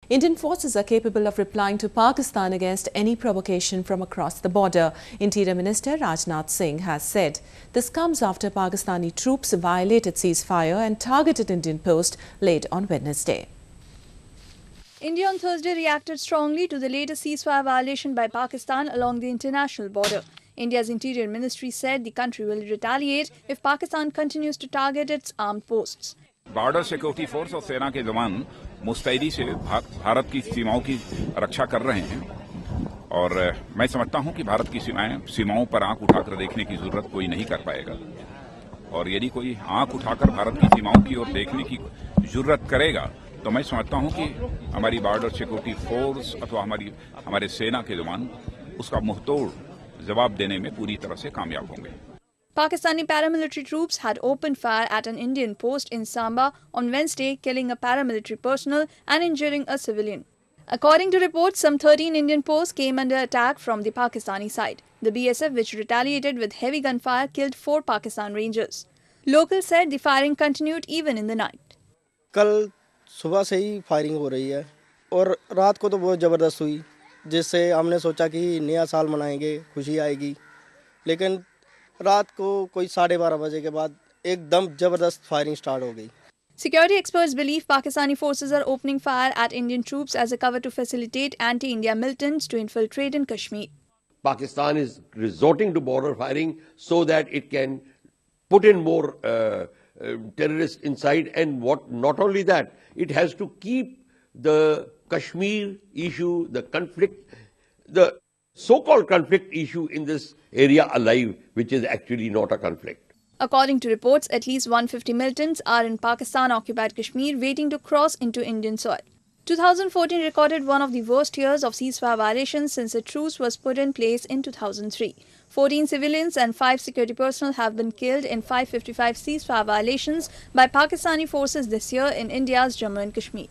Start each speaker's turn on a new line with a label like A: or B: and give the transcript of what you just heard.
A: Indian forces are capable of replying to Pakistan against any provocation from across the border, Interior Minister Rajnath Singh has said. This comes after Pakistani troops violated ceasefire and targeted Indian post late on Wednesday.
B: India on Thursday reacted strongly to the latest ceasefire violation by Pakistan along the international border. India's Interior Ministry said the country will retaliate if Pakistan continues to target its armed posts.
C: Border security force और सेना के जवान मुस्तैदी से भारत की सीमाओं की रक्षा कर रहे हैं और मैं समझता हूं कि भारत की सीमाओं पर आंख उठाकर देखने की जरूरत कोई नहीं कर पाएगा और यदि कोई आंख उठाकर भारत की सीमाओं की ओर देखने की जरूरत करेगा तो मैं समझता हूं कि हमारी बॉर्डर सिक्योरिटी फोर्स अथवा हमारे सेना के जवान उसका मुंहतोड़ जवाब देने में पूरी तरह से कामयाब होंगे.
B: Pakistani paramilitary troops had opened fire at an Indian post in Samba on Wednesday, killing a paramilitary personnel and injuring a civilian. According to reports, some 13 Indian posts came under attack from the Pakistani side. The BSF, which retaliated with heavy gunfire, killed 4 Pakistan Rangers. Locals said the firing continued even in the night.
D: कल सुबह से ही firing हो रही है और रात को तो बहुत ज़बरदस्त हुई, जिससे हमने सोचा कि नया साल मनाएंगे, खुशी आएगी, लेकिन रात को कोई 12:30 बजे के बाद एकदम जबरदस्त फायरिंग स्टार्ट हो गई.
B: Security experts believe Pakistani forces are opening fire at Indian troops as a cover to facilitate anti-India militants to infiltrate in Kashmir.
E: Pakistan is resorting to border firing so that it can put in more terrorists inside, and not only that, it has to keep the Kashmir issue, the conflict, the so-called conflict issue in this area alive, which is actually not a conflict.
B: According to reports, at least 150 militants are in Pakistan-occupied Kashmir waiting to cross into Indian soil. 2014 recorded one of the worst years of ceasefire violations since a truce was put in place in 2003. 14 civilians and 5 security personnel have been killed in 555 ceasefire violations by Pakistani forces this year in India's Jammu and Kashmir.